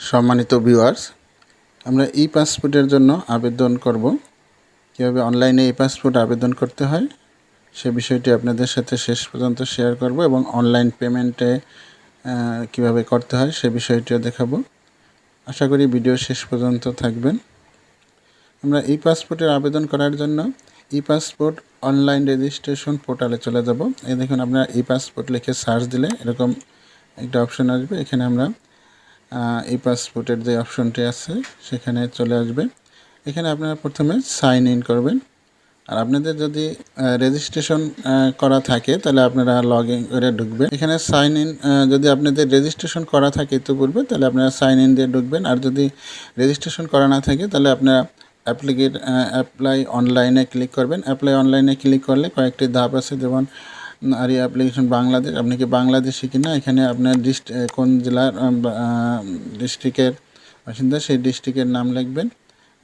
সম্মানিত ভিউয়ার্স, আমরা ই পাসপোর্টের জন্য আবেদন করব। কীভাবে অনলাইনে ই পাসপোর্ট আবেদন করতে হয় সে বিষয়টি আপনাদের সাথে শেষ পর্যন্ত শেয়ার করব এবং অনলাইন পেমেন্টে কীভাবে করতে হয় সে বিষয়টিও দেখাবো। আশা করি ভিডিও শেষ পর্যন্ত থাকবেন। আমরা ই পাসপোর্টের আবেদন করার জন্য ই পাসপোর্ট অনলাইন রেজিস্ট্রেশন পোর্টালে চলে যাব। এই দেখুন, আপনারা ই পাসপোর্ট লিখে সার্চ দিলে এরকম একটা অপশন আসবে। এখানে আমরা ই পাসপোর্টের যে অপশনটি আছে সেখানে চলে আসবে। এখানে আপনারা প্রথমে সাইন ইন করবেন। আর আপনাদের যদি রেজিস্ট্রেশন করা থাকে তাহলে আপনারা লগ ইন করে ঢুকবেন। এখানে সাইন ইন যদি আপনাদের রেজিস্ট্রেশন করা থাকে ইতিপূর্বে তাহলে আপনারা সাইন ইন দিয়ে ঢুকবেন। আর যদি রেজিস্ট্রেশন করা না থাকে তাহলে আপনারা অ্যাপ্লাই অনলাইনে ক্লিক করবেন। অ্যাপ্লাই অনলাইনে ক্লিক করলে কয়েকটি ধাপ আছে, যেমন আর এই অ্যাপ্লিকেশন বাংলাদেশ, আপনি কি বাংলাদেশি কিনা, এখানে আপনার কোন জেলার ডিস্ট্রিক্টের বাসিন্দা সেই ডিস্ট্রিক্টের নাম লিখবেন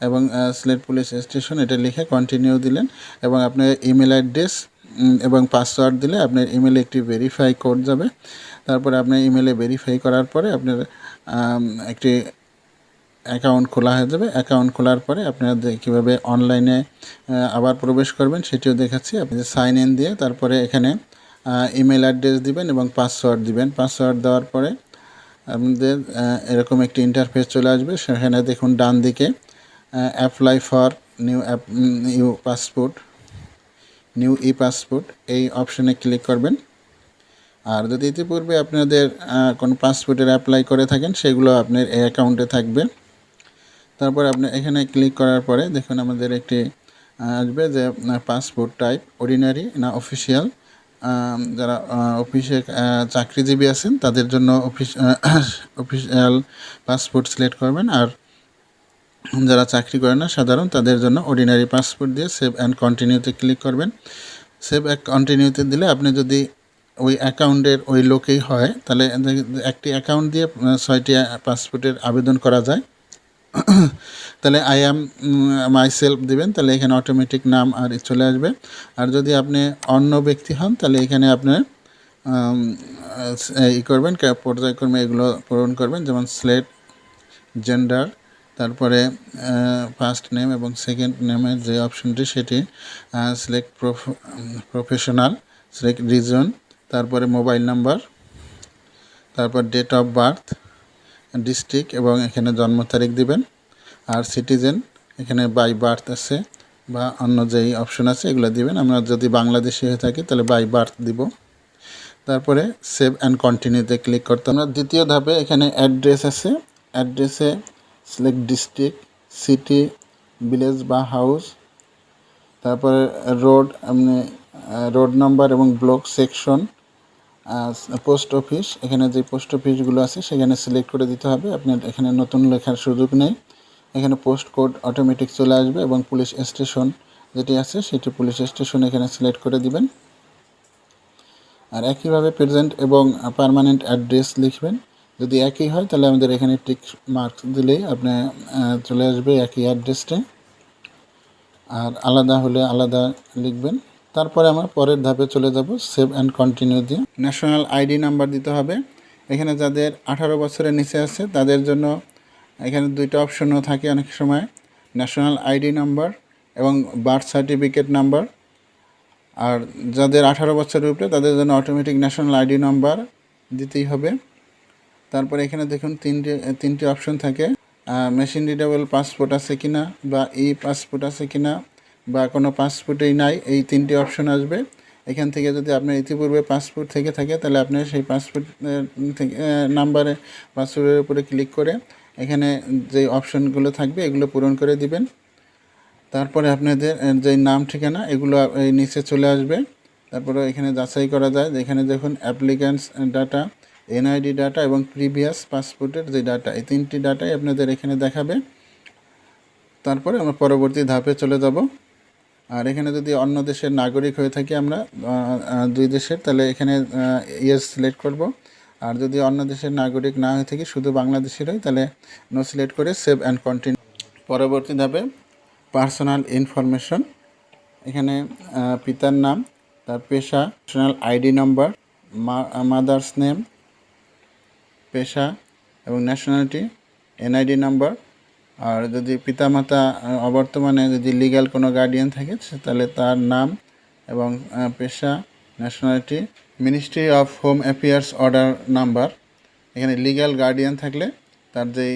এবং সিলেট পুলিশ স্টেশন এটা লিখে কন্টিনিউ দিলেন এবং আপনার ইমেল অ্যাড্রেস এবং পাসওয়ার্ড দিলে আপনার ইমেলে একটি ভেরিফাই কোড যাবে। তারপরে আপনার ইমেলে ভেরিফাই করার পরে আপনার একটি অ্যাকাউন্ট খোলা হয়ে যাবে। অ্যাকাউন্ট খোলার পরে আপনারা কীভাবে অনলাইনে আবার প্রবেশ করবেন সেটিও দেখাচ্ছি। আপনি সাইন ইন দিয়ে তারপরে এখানে ইমেল অ্যাড্রেস দিবেন এবং পাসওয়ার্ড দিবেন। পাসওয়ার্ড দেওয়ার পরে আপনাদের এরকম একটি ইন্টারফেস চলে আসবে। সেখানে দেখুন ডান দিকে apply for new passport, new E passport এই অপশনে ক্লিক করবেন। আর যদি ইতিপূর্বে আপনাদের কোনো পাসপোর্টের অ্যাপ্লাই করে থাকেন সেগুলো আপনার এই অ্যাকাউন্টে থাকবে। তারপর আপনি এখানে ক্লিক করার পরে দেখুন আমাদের একটি আসবে যে পাসপোর্ট টাইপ অর্ডিনারি না অফিসিয়াল। যারা অফিসে চাকরিজীবী আছেন তাদের জন্য অফিসিয়াল পাসপোর্ট সিলেক্ট করবেন, আর যারা চাকরি করে না সাধারণ তাদের জন্য অর্ডিনারি পাসপোর্ট দিয়ে সেভ অ্যান্ড কন্টিনিউতে ক্লিক করবেন। সেভ অ্যান্ড কন্টিনিউতে দিলে আপনি যদি ওই অ্যাকাউন্টের ওই লোকেই হয় তাহলে একটি অ্যাকাউন্ট দিয়ে 6টি পাসপোর্টের আবেদন করা যায়। তাহলে আই অ্যাম মাইসেলফ দেবেন, তাহলে এখানে অটোমেটিক নাম আর চলে আসবে। আর যদি আপনি অন্য ব্যক্তি হন তাহলে এখানে আপনার ই করবেন, পর্যায়ক্রমে এগুলো পূরণ করবেন, যেমন সিলেক্ট জেন্ডার, তারপরে ফার্স্ট নেম এবং সেকেন্ড নেমের যে অপশনটি সেটি সিলেক্ট প্রফেশনাল, সিলেক্ট রিজন, তারপরে মোবাইল নাম্বার, তারপর ডেট অফ বার্থ, ডিস্ট্রিক্ট এবং এখানে জন্ম তারিখ দিবেন। আর সিটিজেন এখানে বাই বার্থ আছে বা অন্য যেই অপশন আছে এগুলো দিবেন। আমরা যদি বাংলাদেশি হয়ে থাকি তাহলে বাই বার্থ দিব। তারপরে সেভ অ্যান্ড কন্টিনিউতে ক্লিক করতে আমরা দ্বিতীয় ধাপে এখানে অ্যাড্রেস আছে। অ্যাড্রেসে সিলেক্ট ডিস্ট্রিক্ট, সিটি, ভিলেজ বা হাউস, তারপরে রোড, আপনি রোড নাম্বার এবং ব্লক, সেকশন, পোস্ট অফিস, এখানে যে পোস্ট অফিসগুলো আছে সেখানে সিলেক্ট করে দিতে হবে। আপনার এখানে নতুন লেখার সুযোগ নেই। এখানে পোস্ট কোড অটোমেটিক চলে আসবে এবং পুলিশ স্টেশন যেটি আছে সেটি পুলিশ স্টেশন এখানে সিলেক্ট করে দিবেন। আর একইভাবে প্রেজেন্ট এবং পার্মানেন্ট অ্যাড্রেস লিখবেন। যদি একই হয় তাহলে আমাদের এখানে টিক মার্ক দিলেই আপনি চলে আসবে একই অ্যাড্রেসটা, আর আলাদা হলে আলাদা লিখবেন। তারপরে আমরা পরের ধাপে চলে যাব সেভ অ্যান্ড কন্টিনিউ দিয়ে। ন্যাশনাল আইডি নাম্বার দিতে হবে। এখানে যাদের 18 বছরের নিচে আছে তাদের জন্য এখানে দুইটা অপশনও থাকে অনেক সময়, ন্যাশনাল আইডি নাম্বার এবং বার্থ সার্টিফিকেট নাম্বার। আর যাদের 18 বছরের উপরে তাদের জন্য অটোমেটিক ন্যাশনাল আইডি নাম্বার দিতেই হবে। তারপরে এখানে দেখুন তিনটি অপশন থাকে, মেশিন রিডেবল পাসপোর্ট আছে কিনা বা ই পাসপোর্ট আছে কিনা বা কোনো পাসপোর্টেই নাই, এই তিনটি অপশন আসবে। এখান থেকে যদি আপনার ইতিপূর্বে পাসপোর্ট থেকে থাকে তাহলে আপনি সেই পাসপোর্ট থেকে নাম্বারে পাসপোর্টের উপরে ক্লিক করে এখানে যে অপশনগুলো থাকবে এগুলো পূরণ করে দিবেন। তারপরে আপনাদের যে নাম ঠিকানা এগুলো এই নিচে চলে আসবে। তারপরে এখানে যাচাই করা যায়, এখানে দেখুন অ্যাপ্লিক্যান্টস ডাটা, এনআইডি ডাটা এবং প্রিভিয়াস পাসপোর্টের যে ডাটা, এই তিনটি ডাটাই আপনাদের এখানে দেখাবে। তারপরে আমরা পরবর্তী ধাপে চলে যাব। আর এখানে যদি অন্য দেশের নাগরিক হয়ে থাকি আমরা দুই দেশের, তাহলে এখানে ইয়েস সিলেক্ট করব। আর যদি অন্য দেশের নাগরিক না হয়ে থাকি শুধু বাংলাদেশের হয় তাহলে নো সিলেক্ট করে সেভ অ্যান্ড কন্টিনিউ। পরবর্তী ধাপে পার্সোনাল ইনফরমেশন, এখানে পিতার নাম, তার পেশা, national ID number, mother's name, পেশা এবং ন্যাশনালিটি, এনআইডি নাম্বার। আর যদি পিতামাতা অবর্তমানে যদি লিগ্যাল কোনো গার্ডিয়ান থাকে তাহলে তার নাম এবং পেশা, nationality, ministry of home affairs order number. এখানে লিগ্যাল গার্ডিয়ান থাকলে তার যেই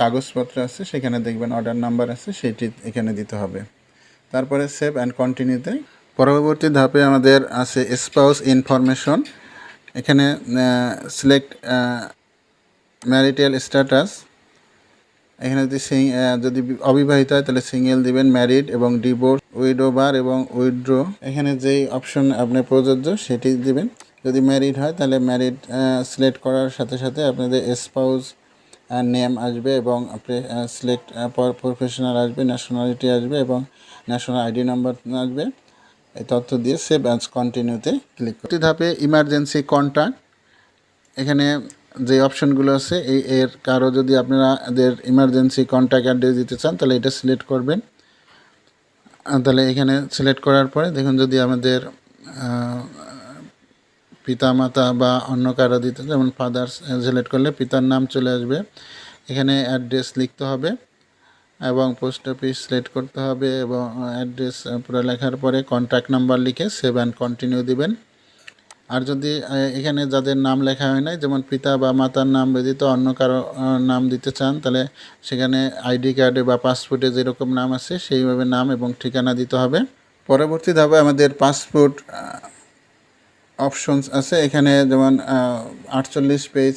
কাগজপত্র আছে সেখানে দেখবেন অর্ডার নাম্বার আছে, সেটি এখানে দিতে হবে। তারপরে সেভ অ্যান্ড কন্টিনিউতে পরবর্তী ধাপে আমাদের আছে স্পাউস ইনফরমেশন। এখানে সিলেক্ট ম্যারিটাল স্ট্যাটাস। এখানে যদি অবিবাহিত হয় তাহলে সিঙ্গেল দিবেন, ম্যারিড এবং ডিভোর্স, উইডোবার এবং উইথড্র। এখানে যেই অপশন আপনার প্রযোজ্য সেটি দিবেন। যদি ম্যারিড হয় তাহলে ম্যারিড সিলেক্ট করার সাথে সাথে আপনাদের স্পাউস নেম আসবে এবং সিলেক্ট প্রফেশনাল আসবে, ন্যাশনালিটি আসবে এবং ন্যাশনাল আইডি নাম্বার আসবে। এই তথ্য দিয়ে সেভ অ্যাজ কন্টিনিউতে ক্লিক করতে ধাপে ইমার্জেন্সি কন্ট্যাক্ট। এখানে যে অপশনগুলো আছে এর কারো যদি আপনাদের ইমার্জেন্সি কন্ট্যাক্ট অ্যাড্রেস দিতে চান তাহলে এটা সিলেক্ট করবেন। তাহলে এখানে সিলেক্ট করার পরে দেখুন যদি আমাদের পিতা মাতা বা অন্য কারো দিতে, যেমন ফাদার্স সিলেক্ট করলে পিতার নাম চলে আসবে। এখানে অ্যাড্রেস লিখতে হবে এবং পোস্ট অফিস সিলেক্ট করতে হবে এবং অ্যাড্রেস পুরো লেখার পরে কন্ট্যাক্ট নাম্বার লিখে সেভ অ্যান্ড কন্টিনিউ দিবেন। আর যদি এখানে যাদের নাম লেখা হয় নাই, যেমন পিতা বা মাতার নাম ব্যতীত অন্য কারো নাম দিতে চান, তাহলে সেখানে আইডি কার্ডে বা পাসপোর্টে যেরকম নাম আছে সেইভাবে নাম এবং ঠিকানা দিতে হবে। পরবর্তী ধাপে আমাদের পাসপোর্ট অপশনস আছে। এখানে যেমন 48 পেজ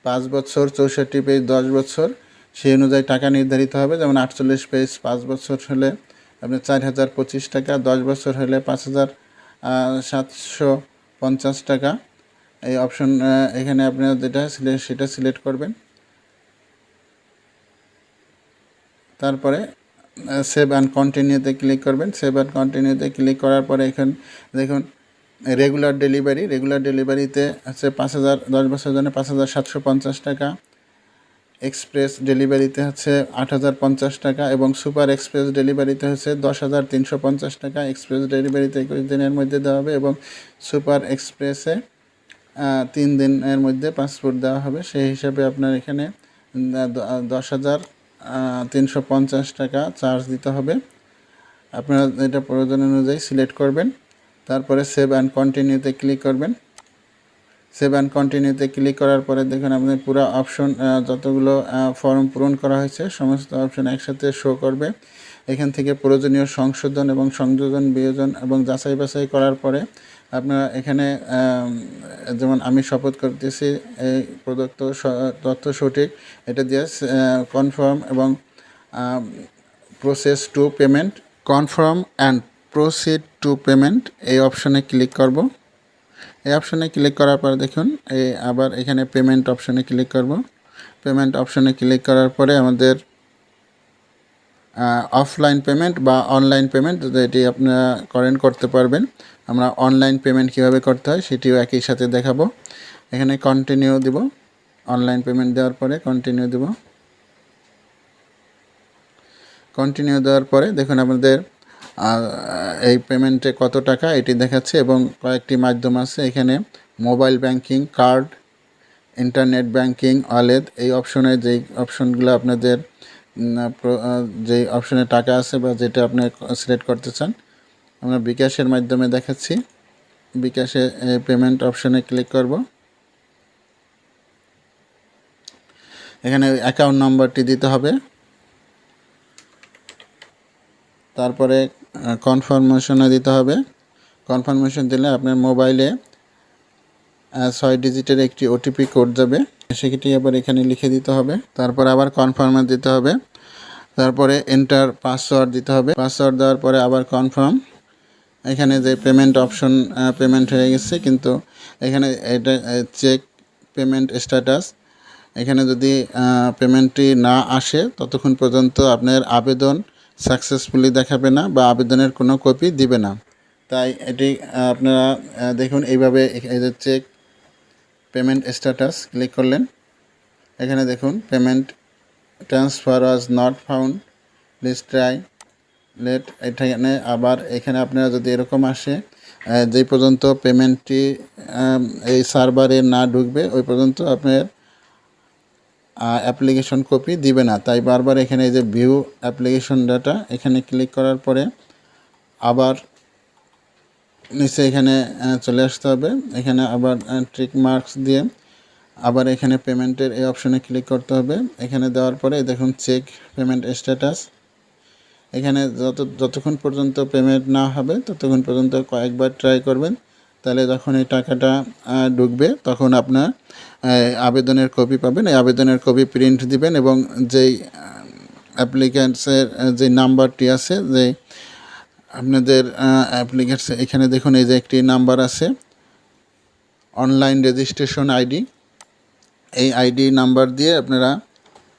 5 বছর, 64 পেজ 10 বছর, সেই অনুযায়ী টাকা নির্ধারিত হবে। যেমন 48 পেজ 5 বছর হলে আপনার 4025 টাকা, 10 বছর হলে 5750 টাকা। এই অপশন এখানে আপনার যেটা সেটা সিলেক্ট করবেন। তারপরে সেভ অ্যান্ড কন্টিনিউতে ক্লিক করবেন। সেভ অ্যান্ড কন্টিনিউতে ক্লিক করার পরে এখানে দেখুন রেগুলার ডেলিভারিতে হচ্ছে 5000, 10 বছরের জন্য 5750 টাকা। এক্সপ্রেস ডেলিভারিতে হচ্ছে 8050 টাকা এবং সুপার এক্সপ্রেস ডেলিভারিতে হচ্ছে 10350 টাকা। এক্সপ্রেস ডেলিভারিতে 21 দিনের মধ্যে দেওয়া হবে এবং সুপার এক্সপ্রেসে 3 দিনের মধ্যে পাসপোর্ট দেওয়া হবে। সেই হিসাবে আপনার এখানে 10,350 টাকা চার্জ দিতে হবে। আপনারা এটা প্রয়োজন অনুযায়ী সিলেক্ট করবেন। তারপরে সেভ অ্যান্ড কন্টিনিউতে ক্লিক করবেন। সেভ অ্যান্ড কন্টিনিউতে ক্লিক করার পরে দেখুন আপনার পুরো অপশন যতগুলো ফর্ম পূরণ করা হয়েছে সমস্ত অপশন একসাথে শো করবে। এখান থেকে প্রয়োজনীয় সংশোধন এবং সংযোজন, বিয়োজন এবং যাচাই বাছাই করার পরে আপনারা এখানে যেমন আমি শপথ করতেছি এই প্রদত্ত তথ্য সঠিক, এটা দিয়ে কনফার্ম এবং process to payment, confirm and proceed to payment এই অপশনে ক্লিক করব। এই অপশনে ক্লিক করার পরে দেখুন আবার এখানে পেমেন্ট অপশনে ক্লিক করব। পেমেন্ট অপশনে ক্লিক করার পরে আমাদের অফলাইন পেমেন্ট বা অনলাইন পেমেন্ট যেটি আপনারা করতে পারবেন। আমরা অনলাইন পেমেন্ট কীভাবে করতে হয় সেটিও একই সাথে দেখাবো। এখানে কন্টিনিউ দিব। অনলাইন পেমেন্ট দেওয়ার পরে কন্টিনিউ দেব। কন্টিনিউ দেওয়ার পরে দেখুন আমাদের এই পেমেন্টে কত টাকা এটি দেখাচ্ছে এবং কয়েকটি মাধ্যম আছে। এখানে mobile banking, card, internet banking, wallet এই অপশনে যেই অপশনগুলো আপনাদের যেই অপশনে টাকা আছে বা যেটা আপনি সিলেক্ট করতে চান, আমরা বিকাশের মাধ্যমে দেখাচ্ছি। বিকাশে পেমেন্ট অপশনে ক্লিক করব। এখানে অ্যাকাউন্ট নাম্বারটি দিতে হবে। তারপরে কনফার্মেশনে দিতে হবে। কনফার্মেশন দিলে আপনার মোবাইলে 6 ডিজিটের একটি ওটিপি কোড যাবে, সেটি আবার এখানে লিখে দিতে হবে। তারপর আবার কনফার্মে দিতে হবে। তারপরে এন্টার পাসওয়ার্ড দিতে হবে। পাসওয়ার্ড দেওয়ার পরে আবার কনফার্ম। এখানে যে পেমেন্ট অপশন পেমেন্ট হয়ে গেছে, কিন্তু এখানে এটা চেক পেমেন্ট স্ট্যাটাস, এখানে যদি পেমেন্টটি না আসে ততক্ষণ পর্যন্ত আপনার আবেদন সাকসেসফুলি দেখাবে না বা আবেদনের কোনো কপি দিবে না। তাই এটি আপনারা দেখুন এইভাবে চেক পেমেন্ট স্ট্যাটাস ক্লিক করলেন। এখানে দেখুন payment transfer was not found, please try late. এখানে আবার এখানে আপনারা যদি এরকম আসে যেই পর্যন্ত পেমেন্টটি এই সার্ভারে না ঢুকবে ওই পর্যন্ত আপনার অ্যাপ্লিকেশন কপি দিবে না। তাই বারবার এখানে এই যে ভিউ অ্যাপ্লিকেশন ডাটা এখানে ক্লিক করার পরে আবার নিচে এখানে চলে আসতে হবে। এখানে আবার টিক মার্কস দিয়ে আবার এখানে পেমেন্টের এই অপশনে ক্লিক করতে হবে। এখানে দেওয়ার পরে দেখুন চেক পেমেন্ট স্ট্যাটাস, এখানে যতক্ষণ পর্যন্ত পেমেন্ট না হবে ততক্ষণ পর্যন্ত কয়েকবার ট্রাই করবেন। তাহলে যখন এই টাকাটা ঢুকবে তখন আপনার আবেদনের কপি পাবেন। এই আবেদনের কপি প্রিন্ট দিবেন এবং যেই অ্যাপ্লিক্যান্টসের যে নাম্বারটি আছে, যে আপনাদের অ্যাপ্লিক্যান্টস এখানে দেখুন এই যে একটি নাম্বার আছে অনলাইন রেজিস্ট্রেশন আইডি, এই আইডি নাম্বার দিয়ে আপনারা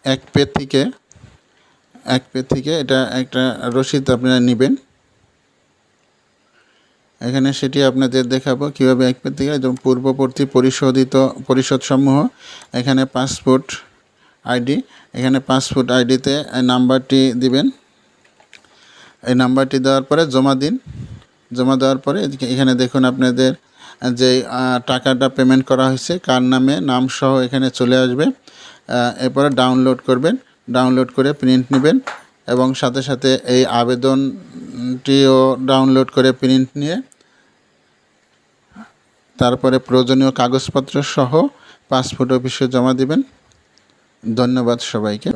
এক পে থেকে এটা একটা রসিদ আপনারা নেবেন। এখানে সেটি আপনাদের দেখাবো কীভাবে এক পে থেকে যেমন পূর্ববর্তী পরিশোধসমূহ, এখানে পাসপোর্ট আইডি, এখানে পাসপোর্ট আইডিতে নাম্বারটি দিবেন। এই নাম্বারটি দেওয়ার পরে জমা দিন। জমা দেওয়ার পরে এখানে দেখুন আপনাদের যে টাকাটা পেমেন্ট করা হয়েছে কার নামে নাম সহ এখানে চলে আসবে। এরপরে ডাউনলোড করবেন, ডাউনলোড করে প্রিন্ট নেবেন এবং সাথে সাথে এই আবেদনটিও ডাউনলোড করে প্রিন্ট নিয়ে তারপরে প্রয়োজনীয় কাগজপত্র সহ পাসপোর্ট অফিসে জমা দিবেন। ধন্যবাদ সবাইকে।